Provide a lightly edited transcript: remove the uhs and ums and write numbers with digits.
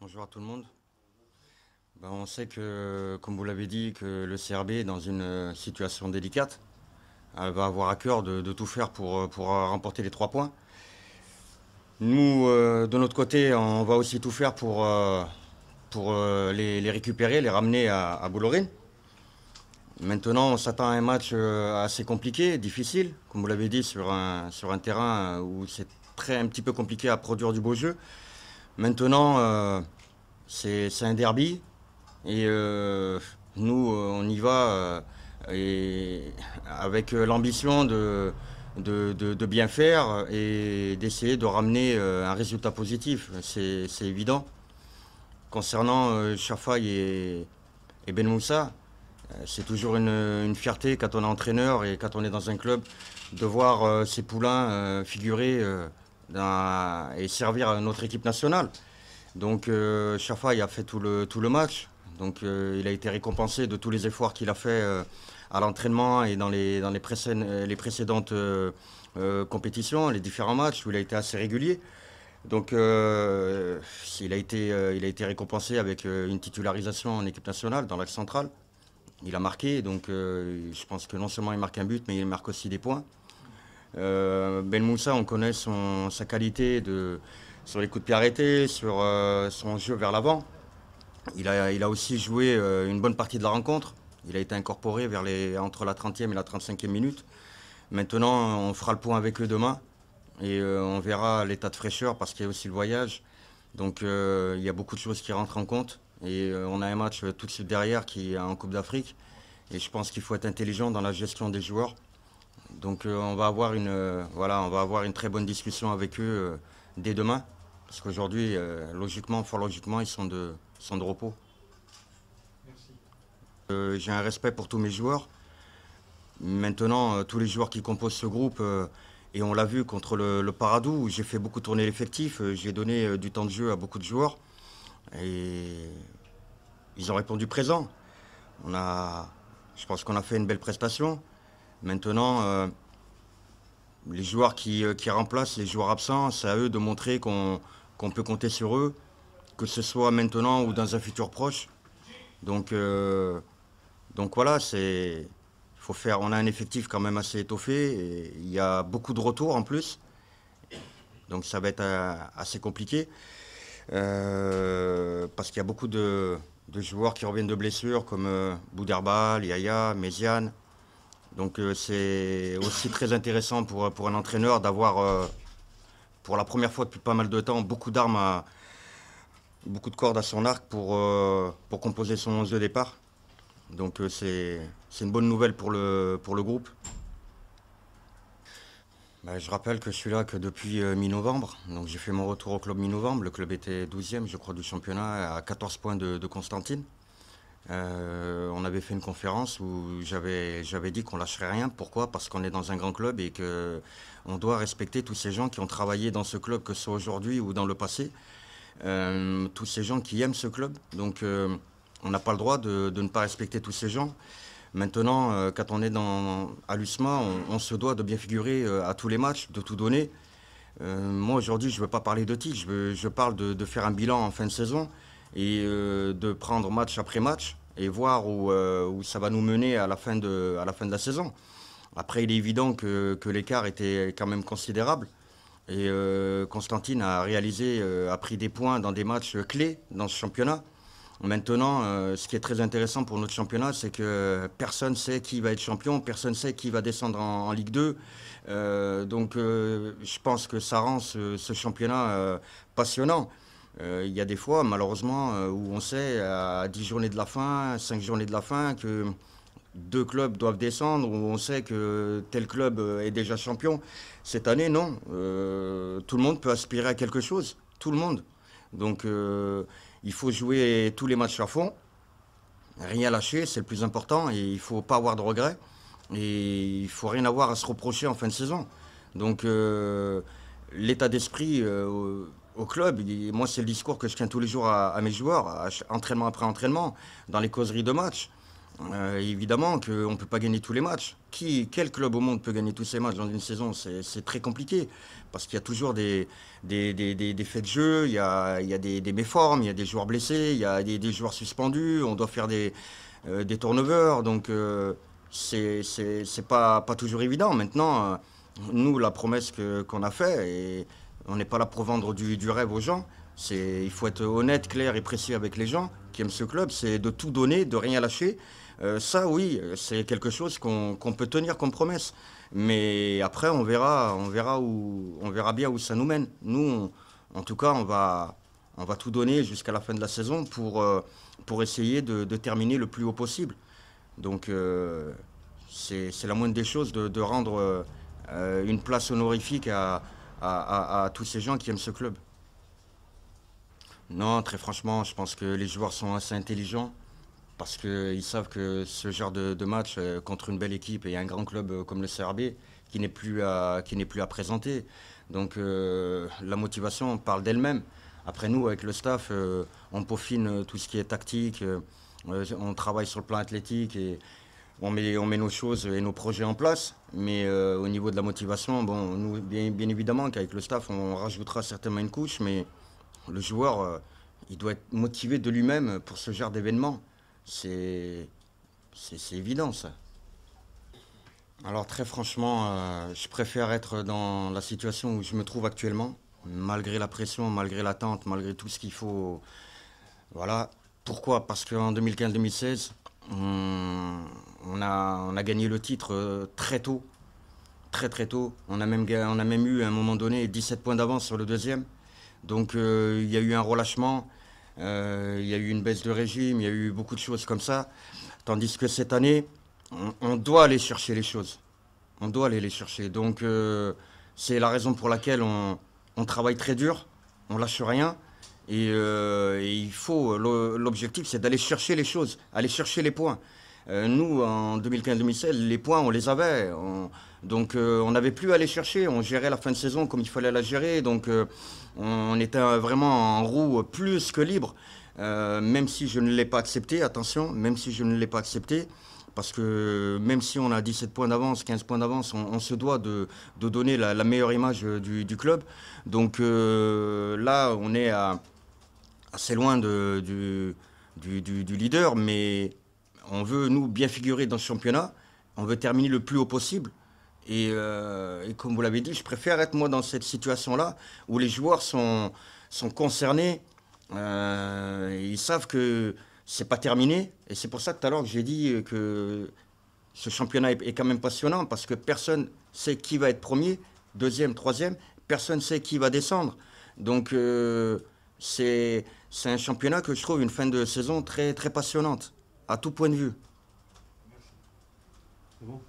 Bonjour à tout le monde. On sait que, comme vous l'avez dit, que le CRB est dans une situation délicate. Elle va avoir à cœur de tout faire pour remporter les 3 points. Nous, de notre côté, on va aussi tout faire pour les récupérer, les ramener à Bolloré. Maintenant, on s'attend à un match assez compliqué, difficile, comme vous l'avez dit, sur un terrain où c'est un petit peu compliqué à produire du beau jeu. Maintenant, c'est un derby. Et nous, on y va et avec l'ambition de bien faire et d'essayer de ramener un résultat positif. C'est évident. Concernant Chafaï et Ben Moussa, c'est toujours une fierté quand on est entraîneur et quand on est dans un club de voir ces poulains figurer et servir à notre équipe nationale. Donc Chafaï a fait tout le match. Donc il a été récompensé de tous les efforts qu'il a fait à l'entraînement et dans les précédentes compétitions, les différents matchs où il a été assez régulier. Donc il a été récompensé avec une titularisation en équipe nationale dans l'axe central. Il a marqué, donc je pense que non seulement il marque un but, mais il marque aussi des points. Ben Moussa, on connaît sa qualité sur les coups de pied arrêtés, sur son jeu vers l'avant. Il a aussi joué une bonne partie de la rencontre. Il a été incorporé entre la 30e et la 35e minute. Maintenant, on fera le point avec eux demain et on verra l'état de fraîcheur parce qu'il y a aussi le voyage. Donc il y a beaucoup de choses qui rentrent en compte. Et on a un match tout de suite derrière qui est en Coupe d'Afrique. Et je pense qu'il faut être intelligent dans la gestion des joueurs. Donc on va avoir une très bonne discussion avec eux dès demain. Parce qu'aujourd'hui, fort logiquement, ils sont de repos. J'ai un respect pour tous mes joueurs. Maintenant, tous les joueurs qui composent ce groupe, et on l'a vu contre le Paradou, où j'ai fait beaucoup tourner l'effectif, j'ai donné du temps de jeu à beaucoup de joueurs. Et ils ont répondu présent. Je pense qu'on a fait une belle prestation. Maintenant, les joueurs qui remplacent les joueurs absents, c'est à eux de montrer qu'on peut compter sur eux, que ce soit maintenant ou dans un futur proche. Donc, voilà, on a un effectif quand même assez étoffé. Et il y a beaucoup de retours en plus. Donc ça va être assez compliqué. Parce qu'il y a beaucoup de joueurs qui reviennent de blessures comme Bouderbal, Yaya, Méziane. Donc c'est aussi très intéressant pour un entraîneur d'avoir, pour la première fois depuis pas mal de temps, beaucoup de cordes à son arc pour composer son 11 de départ. Donc c'est une bonne nouvelle pour le groupe. Je rappelle que je suis là que depuis mi-novembre. Donc j'ai fait mon retour au club mi-novembre. Le club était 12e, je crois, du championnat, à 14 points de Constantine. On avait fait une conférence où j'avais dit qu'on lâcherait rien. Pourquoi? Parce qu'on est dans un grand club et qu'on doit respecter tous ces gens qui ont travaillé dans ce club, que ce soit aujourd'hui ou dans le passé. Tous ces gens qui aiment ce club. Donc on n'a pas le droit de ne pas respecter tous ces gens. Maintenant, quand on est à l'USMA, on se doit de bien figurer à tous les matchs, de tout donner. Moi, aujourd'hui, je ne veux pas parler de titre, je parle de faire un bilan en fin de saison et de prendre match après match et voir où ça va nous mener à la fin de la saison. Après, il est évident que l'écart était quand même considérable. Et Constantine a pris des points dans des matchs clés dans ce championnat. Maintenant, ce qui est très intéressant pour notre championnat, c'est que personne ne sait qui va être champion, personne ne sait qui va descendre en Ligue 2. Donc je pense que ça rend ce championnat passionnant. Il y a des fois, malheureusement, où on sait à 10 journées de la fin, 5 journées de la fin, que deux clubs doivent descendre, où on sait que tel club est déjà champion. Cette année, non. Tout le monde peut aspirer à quelque chose. Tout le monde. Donc il faut jouer tous les matchs à fond, rien lâcher, c'est le plus important, et il ne faut pas avoir de regrets, et il ne faut rien avoir à se reprocher en fin de saison. Donc l'état d'esprit au club, moi c'est le discours que je tiens tous les jours à mes joueurs, entraînement après entraînement, dans les causeries de match. Évidemment qu'on ne peut pas gagner tous les matchs. Quel club au monde peut gagner tous ces matchs dans une saison? C'est très compliqué. Parce qu'il y a toujours des faits de jeu, il y a des méformes, il y a des joueurs blessés, il y a des joueurs suspendus, on doit faire des turnovers. Donc c'est pas toujours évident. Maintenant, nous, la promesse qu'on a faite, et on n'est pas là pour vendre du rêve aux gens. Il faut être honnête, clair et précis avec les gens qui aiment ce club, c'est de tout donner, de rien lâcher. Ça, oui, c'est quelque chose qu'on peut tenir comme promesse. Mais après, on verra bien où ça nous mène. Nous, en tout cas, on va tout donner jusqu'à la fin de la saison pour essayer de terminer le plus haut possible. Donc, c'est la moindre des choses de rendre une place honorifique à tous ces gens qui aiment ce club. Non, très franchement, je pense que les joueurs sont assez intelligents parce qu'ils savent que ce genre de match contre une belle équipe et un grand club comme le CRB qui n'est plus à présenter. Donc la motivation parle d'elle-même. Après nous, avec le staff, on peaufine tout ce qui est tactique, on travaille sur le plan athlétique et on met nos choses et nos projets en place. Mais au niveau de la motivation, bon, nous, bien évidemment qu'avec le staff, on rajoutera certainement une couche, mais le joueur, il doit être motivé de lui-même pour ce genre d'événement. C'est c'est évident, ça. Alors très franchement, je préfère être dans la situation où je me trouve actuellement, malgré la pression, malgré l'attente, malgré tout ce qu'il faut. Voilà. Pourquoi? Parce qu'en 2015-2016, on a gagné le titre très tôt, très très tôt. On a même eu à un moment donné 17 points d'avance sur le deuxième. Donc il y a eu un relâchement, il y a eu une baisse de régime, il y a eu beaucoup de choses comme ça. Tandis que cette année, on doit aller chercher les choses. On doit aller les chercher. Donc c'est la raison pour laquelle on travaille très dur, on lâche rien. Et il faut, l'objectif c'est d'aller chercher les choses, aller chercher les points. Nous, en 2015-2016, les points, on les avait. Donc on n'avait plus à les chercher, on gérait la fin de saison comme il fallait la gérer. Donc on était vraiment en roue plus que libre. Même si je ne l'ai pas accepté, attention, même si je ne l'ai pas accepté, parce que même si on a 17 points d'avance, 15 points d'avance, on se doit de donner la meilleure image du club. Donc là, on est assez loin du leader, mais on veut, nous, bien figurer dans ce championnat. On veut terminer le plus haut possible. Et comme vous l'avez dit, je préfère être moi dans cette situation-là, où les joueurs sont concernés. Ils savent que c'est pas terminé. Et c'est pour ça que tout à l'heure que j'ai dit que ce championnat est quand même passionnant, parce que personne sait qui va être premier, deuxième, troisième. Personne sait qui va descendre. Donc c'est un championnat que je trouve une fin de saison très, très passionnante, à tout point de vue. C'est bon.